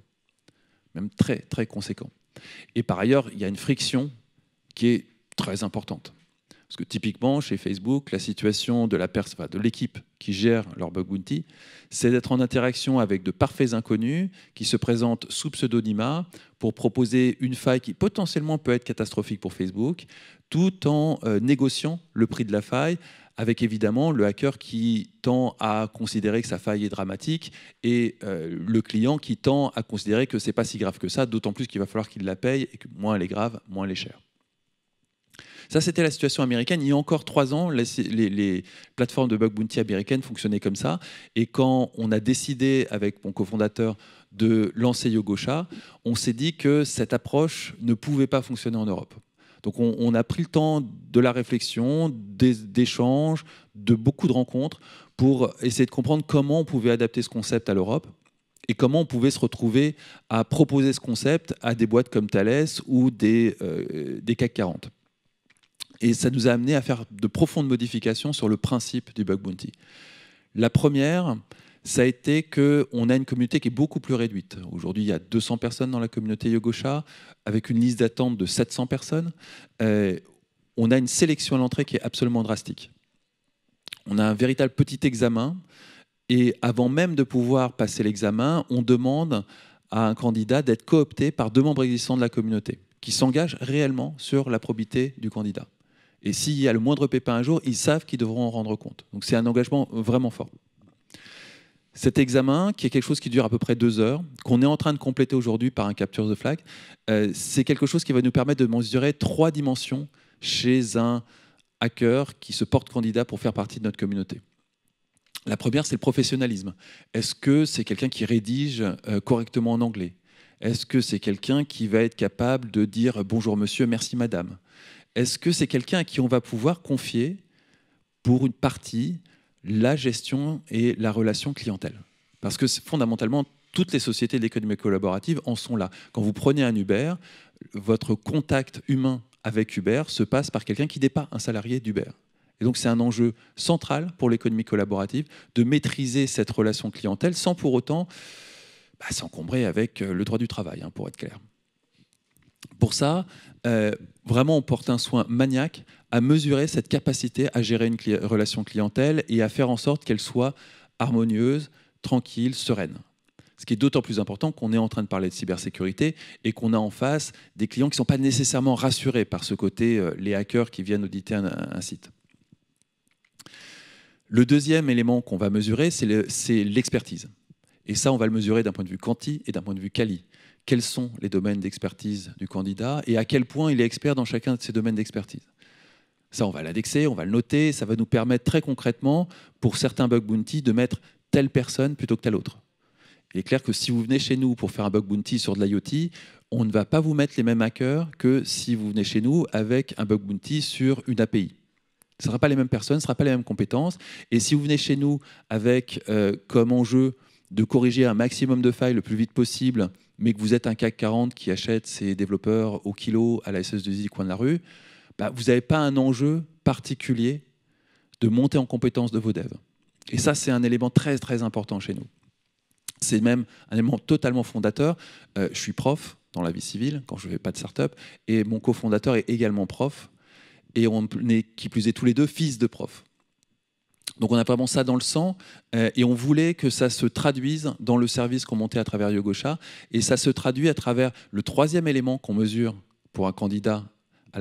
Speaker 4: même très, très conséquent. Et par ailleurs, il y a une friction qui est très importante. Parce que typiquement, chez Facebook, la situation de l'équipe qui gère leur bug bounty, c'est d'être en interaction avec de parfaits inconnus qui se présentent sous pseudonymat pour proposer une faille qui potentiellement peut être catastrophique pour Facebook, tout en négociant le prix de la faille, avec évidemment le hacker qui tend à considérer que sa faille est dramatique et le client qui tend à considérer que ce n'est pas si grave que ça, d'autant plus qu'il va falloir qu'il la paye et que moins elle est grave, moins elle est chère. Ça, c'était la situation américaine. Il y a encore 3 ans, les plateformes de bug bounty américaines fonctionnaient comme ça. Et quand on a décidé, avec mon cofondateur, de lancer Yogosha, on s'est dit que cette approche ne pouvait pas fonctionner en Europe. Donc on a pris le temps de la réflexion, d'échanges, de beaucoup de rencontres pour essayer de comprendre comment on pouvait adapter ce concept à l'Europe et comment on pouvait se retrouver à proposer ce concept à des boîtes comme Thales ou des CAC 40. Et ça nous a amené à faire de profondes modifications sur le principe du bug bounty. La première, ça a été qu'on a une communauté qui est beaucoup plus réduite. Aujourd'hui, il y a 200 personnes dans la communauté Yogosha, avec une liste d'attente de 700 personnes. On a une sélection à l'entrée qui est absolument drastique. On a un véritable petit examen, et avant même de pouvoir passer l'examen, on demande à un candidat d'être coopté par 2 membres existants de la communauté, qui s'engagent réellement sur la probité du candidat. Et s'il y a le moindre pépin un jour, ils savent qu'ils devront en rendre compte. Donc c'est un engagement vraiment fort. Cet examen, qui est quelque chose qui dure à peu près 2 heures, qu'on est en train de compléter aujourd'hui par un capture the flag, c'est quelque chose qui va nous permettre de mesurer 3 dimensions chez un hacker qui se porte candidat pour faire partie de notre communauté. La première, c'est le professionnalisme. Est-ce que c'est quelqu'un qui rédige correctement en anglais ? Est-ce que c'est quelqu'un qui va être capable de dire bonjour monsieur, merci madame? Est-ce que c'est quelqu'un à qui on va pouvoir confier pour une partie la gestion et la relation clientèle? Parce que fondamentalement, toutes les sociétés d'économie collaborative en sont là. Quand vous prenez un Uber, votre contact humain avec Uber se passe par quelqu'un qui n'est pas un salarié d'Uber. Et donc c'est un enjeu central pour l'économie collaborative de maîtriser cette relation clientèle sans pour autant s'encombrer avec le droit du travail, hein, pour être clair. Pour ça, vraiment on porte un soin maniaque à mesurer cette capacité à gérer une relation clientèle et à faire en sorte qu'elle soit harmonieuse, tranquille, sereine. Ce qui est d'autant plus important qu'on est en train de parler de cybersécurité et qu'on a en face des clients qui ne sont pas nécessairement rassurés par ce côté, les hackers qui viennent auditer un site. Le deuxième élément qu'on va mesurer, c'est l'expertise. Et ça, on va le mesurer d'un point de vue quanti et d'un point de vue quali. Quels sont les domaines d'expertise du candidat et à quel point il est expert dans chacun de ces domaines d'expertise. Ça, on va l'indexer, on va le noter. Ça va nous permettre très concrètement, pour certains bug bounty, de mettre telle personne plutôt que telle autre. Il est clair que si vous venez chez nous pour faire un bug bounty sur de l'IoT, on ne va pas vous mettre les mêmes hackers que si vous venez chez nous avec un bug bounty sur une API. Ce ne sera pas les mêmes personnes, ce ne sera pas les mêmes compétences. Et si vous venez chez nous avec comme enjeu de corriger un maximum de failles le plus vite possible, mais que vous êtes un CAC 40 qui achète ses développeurs au kilo à la SS2I du coin de la rue, vous n'avez pas un enjeu particulier de monter en compétence de vos devs. Et ça, c'est un élément très, très important chez nous. C'est même un élément totalement fondateur. Je suis prof dans la vie civile, quand je ne fais pas de start-up, et mon cofondateur est également prof, et on est, qui plus est, tous les deux fils de profs. Donc on a vraiment ça dans le sang, et on voulait que ça se traduise dans le service qu'on montait à travers Yogosha, et ça se traduit à travers le troisième élément qu'on mesure pour un candidat à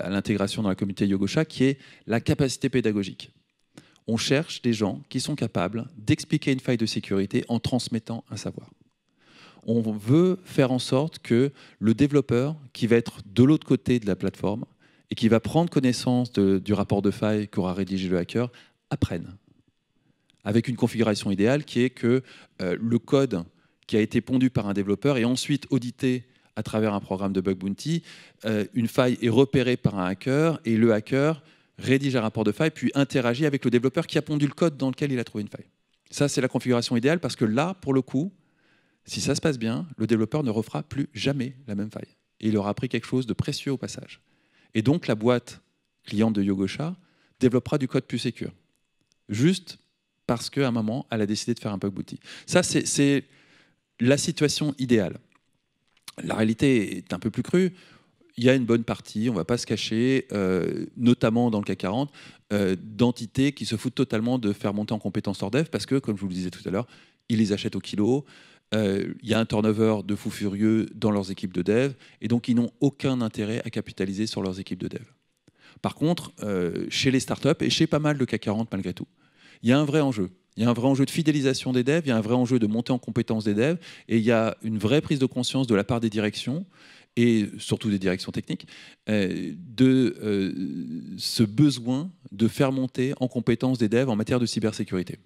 Speaker 4: l'intégration dans la communauté Yogosha, qui est la capacité pédagogique. On cherche des gens qui sont capables d'expliquer une faille de sécurité en transmettant un savoir. On veut faire en sorte que le développeur qui va être de l'autre côté de la plateforme et qui va prendre connaissance du rapport de faille qu'aura rédigé le hacker apprenne. Avec une configuration idéale qui est que le code qui a été pondu par un développeur est ensuite audité à travers un programme de bug bounty, une faille est repérée par un hacker et le hacker rédige un rapport de faille, puis interagit avec le développeur qui a pondu le code dans lequel il a trouvé une faille. Ça, c'est la configuration idéale parce que là, pour le coup, si ça se passe bien, le développeur ne refera plus jamais la même faille. Et il aura appris quelque chose de précieux au passage. Et donc, la boîte cliente de Yogosha développera du code plus sécure. Juste parce qu'à un moment, elle a décidé de faire un bug bounty. Ça, c'est la situation idéale. La réalité est un peu plus crue. Il y a une bonne partie, on ne va pas se cacher, notamment dans le CAC 40, d'entités qui se foutent totalement de faire monter en compétences leur dev parce que, comme je vous le disais tout à l'heure, ils les achètent au kilo, il y a un turnover de fous furieux dans leurs équipes de dev, et donc ils n'ont aucun intérêt à capitaliser sur leurs équipes de dev. Par contre, chez les startups, et chez pas mal de CAC 40 malgré tout, il y a un vrai enjeu. Il y a un vrai enjeu de fidélisation des devs, il y a un vrai enjeu de montée en compétences des devs, et il y a une vraie prise de conscience de la part des directions, et surtout des directions techniques, de ce besoin de faire monter en compétences des devs en matière de cybersécurité.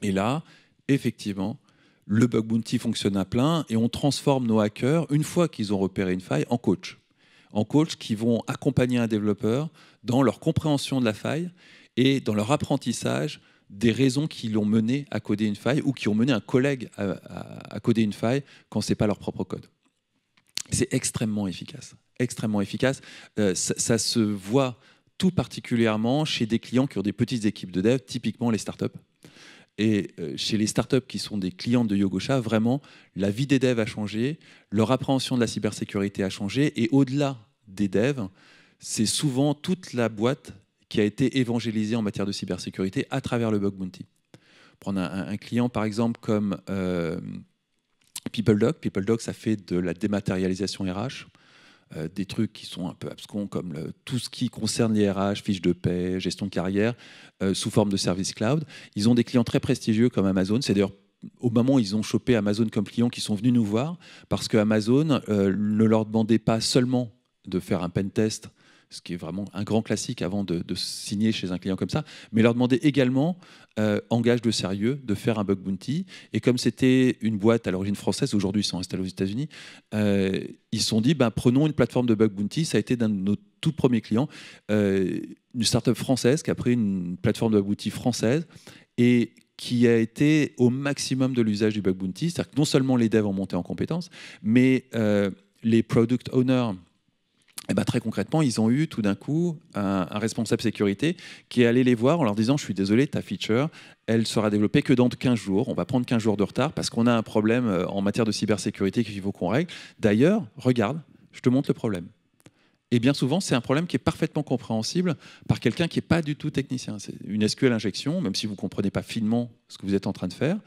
Speaker 4: Et là, effectivement, le bug bounty fonctionne à plein et on transforme nos hackers, une fois qu'ils ont repéré une faille, en coach. En coach qui vont accompagner un développeur dans leur compréhension de la faille et dans leur apprentissage des raisons qui l'ont mené à coder une faille ou qui ont mené un collègue à coder une faille quand ce n'est pas leur propre code. C'est extrêmement efficace. Extrêmement efficace. Ça se voit tout particulièrement chez des clients qui ont des petites équipes de dev, typiquement les startups. Et chez les startups qui sont des clients de Yogosha, vraiment, la vie des devs a changé, leur appréhension de la cybersécurité a changé, et au-delà des devs, c'est souvent toute la boîte qui a été évangélisée en matière de cybersécurité à travers le bug bounty. Prendre un client, par exemple, comme PeopleDoc. PeopleDoc, ça fait de la dématérialisation RH, des trucs qui sont un peu abscons, comme tout ce qui concerne les RH, fiches de paie, gestion de carrière, sous forme de service cloud. Ils ont des clients très prestigieux comme Amazon. C'est d'ailleurs au moment où ils ont chopé Amazon comme client qui sont venus nous voir, parce que Amazon ne leur demandait pas seulement de faire un pen test ce qui est vraiment un grand classique avant de signer chez un client comme ça, mais leur demander également, en gage de sérieux, de faire un bug bounty. Et comme c'était une boîte à l'origine française, aujourd'hui ils sont installés aux États-Unis, ils se sont dit, prenons une plateforme de bug bounty. Ça a été d'un de nos tout premiers clients, une start-up française qui a pris une plateforme de bug bounty française et qui a été au maximum de l'usage du bug bounty. C'est-à-dire que non seulement les devs ont monté en compétences, mais les product owners, très concrètement, ils ont eu tout d'un coup un responsable sécurité qui est allé les voir en leur disant « Je suis désolé, ta feature, elle sera développée que dans 15 jours. On va prendre 15 jours de retard parce qu'on a un problème en matière de cybersécurité qu'il faut qu'on règle. D'ailleurs, regarde, je te montre le problème. » Et bien souvent, c'est un problème qui est parfaitement compréhensible par quelqu'un qui n'est pas du tout technicien. C'est une SQL injection, même si vous ne comprenez pas finement ce que vous êtes en train de faire.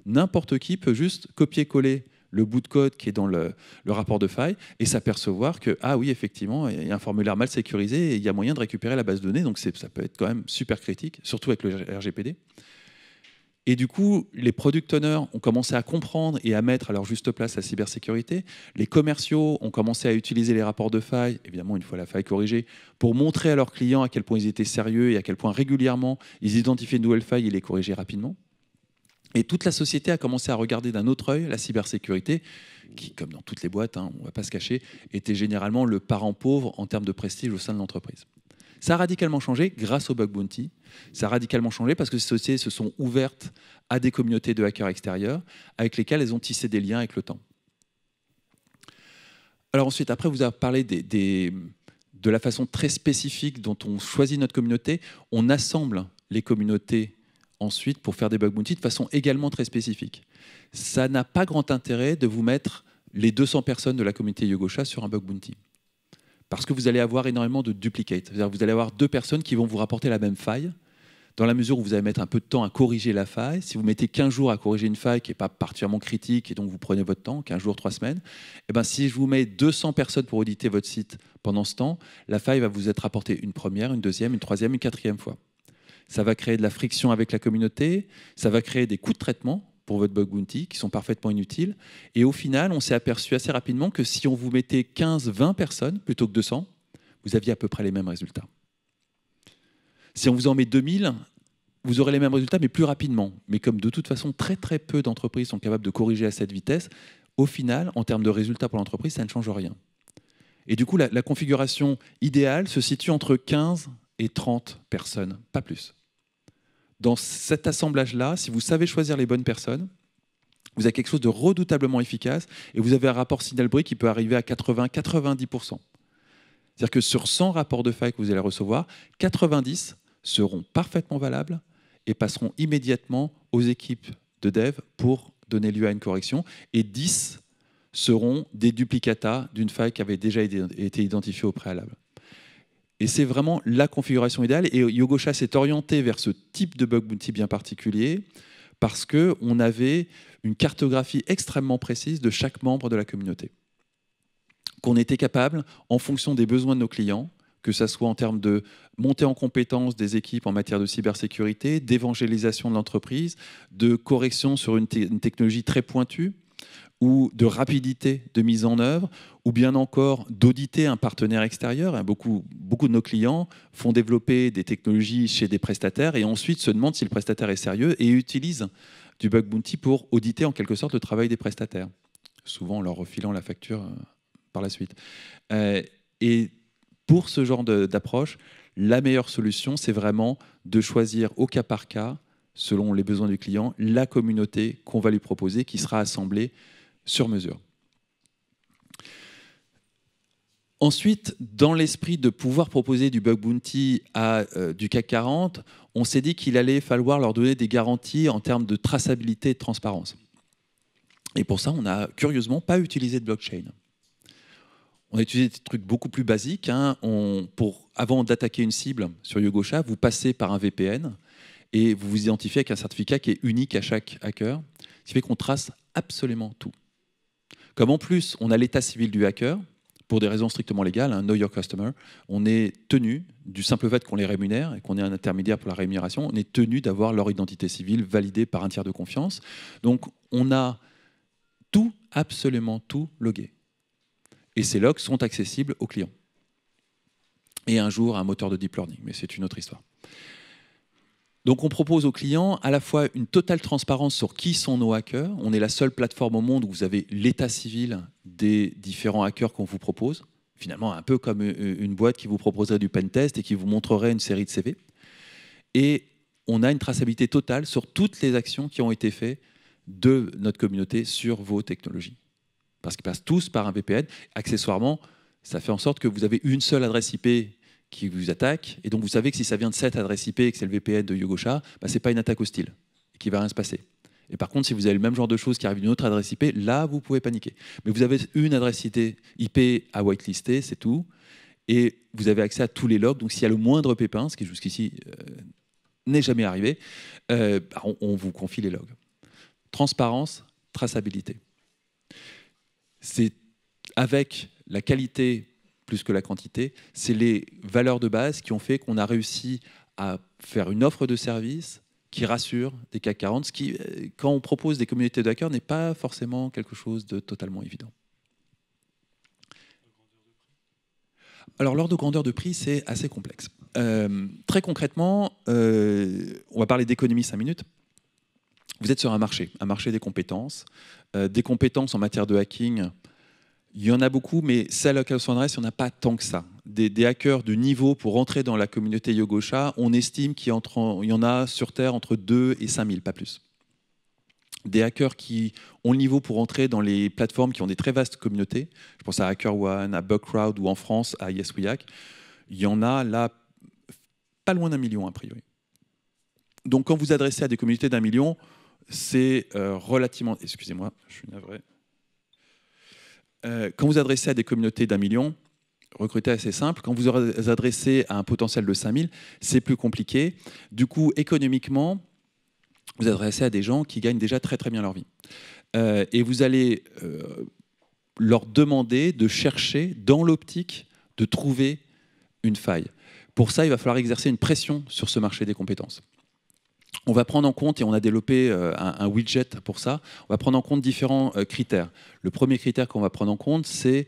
Speaker 4: N'importe qui peut juste copier-coller le bout de code qui est dans le rapport de faille et s'apercevoir que, ah oui, effectivement, il y a un formulaire mal sécurisé et il y a moyen de récupérer la base de données. Donc ça peut être quand même super critique, surtout avec le RGPD. Et du coup, les product owners ont commencé à comprendre et à mettre à leur juste place la cybersécurité. Les commerciaux ont commencé à utiliser les rapports de faille, évidemment une fois la faille corrigée, pour montrer à leurs clients à quel point ils étaient sérieux et à quel point régulièrement ils identifiaient de nouvelles failles et les corrigeaient rapidement. Et toute la société a commencé à regarder d'un autre œil la cybersécurité, qui, comme dans toutes les boîtes, on ne va pas se cacher, était généralement le parent pauvre en termes de prestige au sein de l'entreprise. Ça a radicalement changé grâce au bug bounty. Ça a radicalement changé parce que ces sociétés se sont ouvertes à des communautés de hackers extérieurs avec lesquelles elles ont tissé des liens avec le temps. Alors ensuite, après vous avez parlé de la façon très spécifique dont on choisit notre communauté, on assemble les communautés ensuite pour faire des bug bounty de façon également très spécifique. Ça n'a pas grand intérêt de vous mettre les 200 personnes de la communauté Yogosha sur un bug bounty. Parce que vous allez avoir énormément de duplicates. C'est-à-dire que vous allez avoir 2 personnes qui vont vous rapporter la même faille, dans la mesure où vous allez mettre un peu de temps à corriger la faille. Si vous mettez 15 jours à corriger une faille qui n'est pas particulièrement critique et donc vous prenez votre temps, 15 jours, 3 semaines, si je vous mets 200 personnes pour auditer votre site pendant ce temps, la faille va vous être rapportée une première, une deuxième, une troisième, une quatrième fois. Ça va créer de la friction avec la communauté, ça va créer des coûts de traitement pour votre bug bounty qui sont parfaitement inutiles. Et au final, on s'est aperçu assez rapidement que si on vous mettait 15-20 personnes plutôt que 200, vous aviez à peu près les mêmes résultats. Si on vous en met 2000, vous aurez les mêmes résultats, mais plus rapidement. Mais comme de toute façon, très très peu d'entreprises sont capables de corriger à cette vitesse, au final, en termes de résultats pour l'entreprise, ça ne change rien. Et du coup, la configuration idéale se situe entre 15 et 30 personnes, pas plus. Dans cet assemblage-là, si vous savez choisir les bonnes personnes, vous avez quelque chose de redoutablement efficace et vous avez un rapport signal-bruit qui peut arriver à 80-90%. C'est-à-dire que sur 100 rapports de faille que vous allez recevoir, 90 seront parfaitement valables et passeront immédiatement aux équipes de dev pour donner lieu à une correction, et 10 seront des duplicata d'une faille qui avait déjà été identifiée au préalable. Et c'est vraiment la configuration idéale. Et Yogosha s'est orienté vers ce type de bug bounty bien particulier parce qu'on avait une cartographie extrêmement précise de chaque membre de la communauté. Qu'on était capable, en fonction des besoins de nos clients, que ce soit en termes de montée en compétences des équipes en matière de cybersécurité, d'évangélisation de l'entreprise, de correction sur une technologie très pointue, ou de rapidité de mise en œuvre, ou bien encore d'auditer un partenaire extérieur. Beaucoup de nos clients font développer des technologies chez des prestataires et ensuite se demandent si le prestataire est sérieux et utilisent du bug bounty pour auditer en quelque sorte le travail des prestataires, souvent en leur refilant la facture par la suite. Et pour ce genre d'approche, la meilleure solution, c'est vraiment de choisir au cas par cas, selon les besoins du client, la communauté qu'on va lui proposer, qui sera assemblée sur mesure. Ensuite, dans l'esprit de pouvoir proposer du bug bounty à du CAC 40, on s'est dit qu'il allait falloir leur donner des garanties en termes de traçabilité et de transparence. Et pour ça, on n'a curieusement pas utilisé de blockchain. On a utilisé des trucs beaucoup plus basiques. Avant d'attaquer une cible sur Yogosha, vous passez par un VPN et vous vous identifiez avec un certificat qui est unique à chaque hacker, ce qui fait qu'on trace absolument tout. Comme en plus, on a l'état civil du hacker, pour des raisons strictement légales, Know Your Customer, on est tenu, du simple fait qu'on les rémunère et qu'on est un intermédiaire pour la rémunération, on est tenu d'avoir leur identité civile validée par un tiers de confiance. Donc on a tout, absolument tout logué. Et ces logs sont accessibles aux clients. et un jour un moteur de deep learning, mais c'est une autre histoire. Donc on propose aux clients à la fois une totale transparence sur qui sont nos hackers. On est la seule plateforme au monde où vous avez l'état civil des différents hackers qu'on vous propose. Finalement, un peu comme une boîte qui vous proposerait du pentest et qui vous montrerait une série de CV. Et on a une traçabilité totale sur toutes les actions qui ont été faites de notre communauté sur vos technologies. Parce qu'ils passent tous par un VPN. Accessoirement, ça fait en sorte que vous avez une seule adresse IP qui vous attaque, et donc vous savez que si ça vient de cette adresse IP et que c'est le VPN de Yogosha, bah, ce n'est pas une attaque hostile, et qu'il ne va rien se passer. Et par contre, si vous avez le même genre de choses qui arrivent d'une autre adresse IP, là, vous pouvez paniquer. Mais vous avez une adresse IP à whitelister, c'est tout, et vous avez accès à tous les logs, donc s'il y a le moindre pépin, ce qui jusqu'ici n'est jamais arrivé, on vous confie les logs. Transparence, traçabilité. C'est avec la qualité plus que la quantité, c'est les valeurs de base qui ont fait qu'on a réussi à faire une offre de service qui rassure des CAC 40, ce qui, quand on propose des communautés de hackers, n'est pas forcément quelque chose de totalement évident. Alors, l'ordre de grandeur de prix, c'est assez complexe. Très concrètement, on va parler d'économie 5 minutes. Vous êtes sur un marché des compétences. Des compétences en matière de hacking, il y en a beaucoup, mais celles auxquelles on s'adresse, il n'y en a pas tant que ça. Des hackers de niveau pour entrer dans la communauté Yogosha, on estime qu'il y en a sur Terre entre 2 et 5 000, pas plus. Des hackers qui ont le niveau pour entrer dans les plateformes qui ont des très vastes communautés, je pense à HackerOne, à Bugcrowd ou en France à Yes We Hack, il y en a là pas loin d'1 million a priori. Donc quand vous adressez à des communautés d'1 million, c'est relativement... Excusez-moi, je suis navré. Quand vous adressez à des communautés d'1 million, recruter assez simple. Quand vous adressez à un potentiel de 5 000, c'est plus compliqué. Du coup, économiquement, vous adressez à des gens qui gagnent déjà très très bien leur vie. Et vous allez leur demander de chercher dans l'optique de trouver une faille. Pour ça, il va falloir exercer une pression sur ce marché des compétences. On va prendre en compte, et on a développé un widget pour ça, on va prendre en compte différents critères. Le premier critère qu'on va prendre en compte, c'est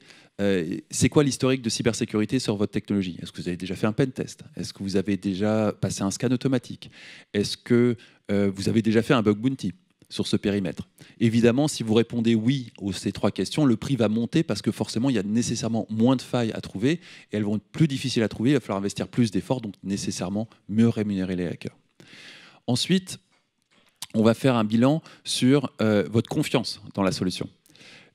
Speaker 4: quoi l'historique de cybersécurité sur votre technologie? Est-ce que vous avez déjà fait un pentest? Est-ce que vous avez déjà passé un scan automatique? Est-ce que vous avez déjà fait un bug bounty sur ce périmètre? Évidemment, si vous répondez oui à ces 3 questions, le prix va monter parce que forcément, il y a nécessairement moins de failles à trouver et elles vont être plus difficiles à trouver, il va falloir investir plus d'efforts, donc nécessairement mieux rémunérer les hackers. Ensuite, on va faire un bilan sur votre confiance dans la solution.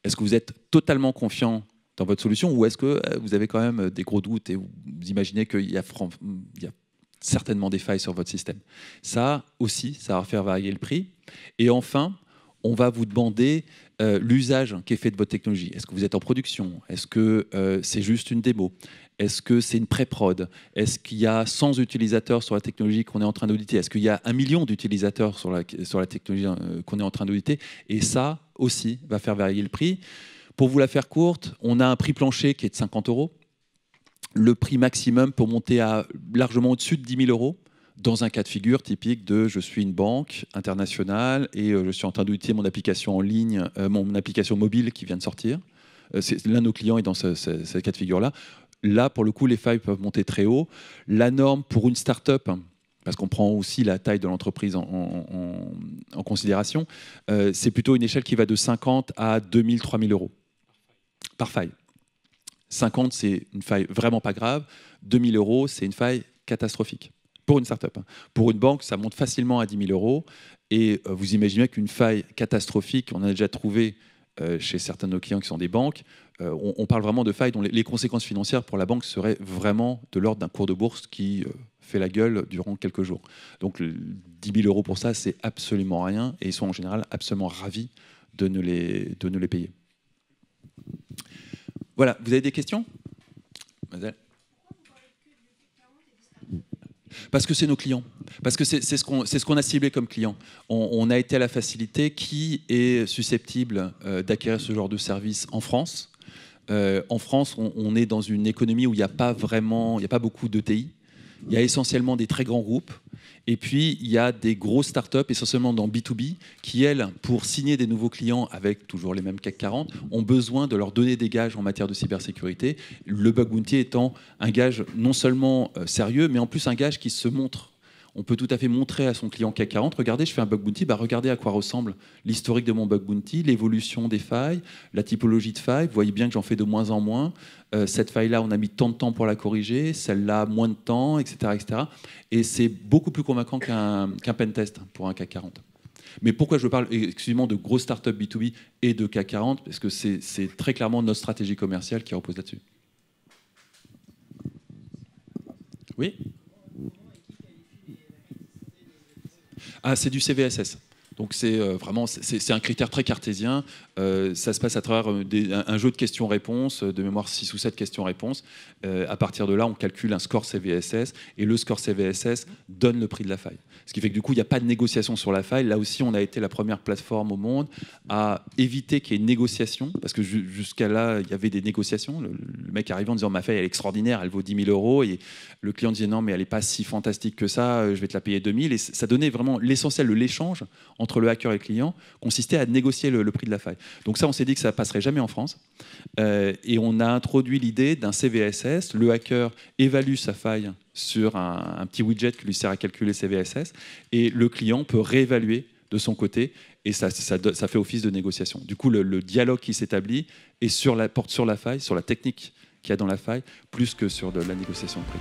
Speaker 4: Est-ce que vous êtes totalement confiant dans votre solution ou est-ce que vous avez quand même des gros doutes et vous imaginez qu'il y a certainement des failles sur votre système? Ça aussi, ça va faire varier le prix. Et enfin, on va vous demander l'usage qui est fait de votre technologie. Est-ce que vous êtes en production? Est-ce que c'est juste une démo? Est-ce que c'est une pré-prod? Est-ce qu'il y a 100 utilisateurs sur la technologie qu'on est en train d'auditer? Est-ce qu'il y a 1 million d'utilisateurs sur la technologie qu'on est en train d'auditer? Et ça aussi va faire varier le prix. Pour vous la faire courte, on a un prix plancher qui est de 50 €. Le prix maximum peut monter à largement au-dessus de 10 000 € dans un cas de figure typique de je suis une banque internationale et je suis en train d'auditer mon application en ligne, mon application mobile qui vient de sortir. L'un de nos clients est dans ce cas de figure-là. Là, pour le coup, les failles peuvent monter très haut. La norme pour une start-up, parce qu'on prend aussi la taille de l'entreprise en considération, c'est plutôt une échelle qui va de 50 à 2 000, 3 000 € par faille. 50, c'est une faille vraiment pas grave. 2 000 €, c'est une faille catastrophique pour une start-up. Pour une banque, ça monte facilement à 10 000 €. Et vous imaginez qu'une faille catastrophique, on a déjà trouvé chez certains de nos clients qui sont des banques, on parle vraiment de failles dont les conséquences financières pour la banque seraient vraiment de l'ordre d'un cours de bourse qui fait la gueule durant quelques jours. Donc 10 000 € pour ça, c'est absolument rien et ils sont en général absolument ravis de ne les payer. Voilà, vous avez des questions? Parce que c'est nos clients. Parce que c'est ce qu'on a ciblé comme client. On a été à la facilité. Qui est susceptible d'acquérir ce genre de service en France? En France, on est dans une économie où il n'y a pas beaucoup d'ETI. Il y a essentiellement des très grands groupes. Et puis, il y a des grosses startups, essentiellement dans B2B, qui, elles, pour signer des nouveaux clients avec toujours les mêmes CAC 40, ont besoin de leur donner des gages en matière de cybersécurité. Le bug bounty étant un gage non seulement sérieux, mais en plus un gage qui se montre. On peut tout à fait montrer à son client CAC 40, regardez, je fais un bug bounty, regardez à quoi ressemble l'historique de mon bug bounty, l'évolution des failles, la typologie de failles. Vous voyez bien que j'en fais de moins en moins. Cette faille-là, on a mis tant de temps pour la corriger, celle-là, moins de temps, etc. etc. Et c'est beaucoup plus convaincant qu'un pentest pour un CAC 40. Mais pourquoi je parle exclusivement de grosses startups B2B et de CAC 40 ? Parce que c'est très clairement notre stratégie commerciale qui repose là-dessus. Oui ? Ah, c'est du CVSS. Donc c'est vraiment c'est un critère très cartésien. Ça se passe à travers un jeu de questions-réponses, de mémoire 6 ou 7 questions-réponses. À partir de là, on calcule un score CVSS et le score CVSS donne le prix de la faille. Ce qui fait que du coup, il n'y a pas de négociation sur la faille. Là aussi, on a été la première plateforme au monde à éviter qu'il y ait une négociation, parce que jusqu'à là, il y avait des négociations. Le mec arrivait en disant ma faille elle est extraordinaire, elle vaut 10 000 euros, et le client disait non mais elle n'est pas si fantastique que ça, je vais te la payer 2 000. Et ça donnait vraiment l'essentiel de l'échange entre le hacker et le client, consistait à négocier le prix de la faille. Donc ça, on s'est dit que ça passerait jamais en France, et on a introduit l'idée d'un CVSS. Le hacker évalue sa faille sur un petit widget qui lui sert à calculer CVSS, et le client peut réévaluer de son côté, et ça fait office de négociation. Du coup, le dialogue qui s'établit porte sur la faille, sur la technique qu'il y a dans la faille, plus que sur la négociation de prix.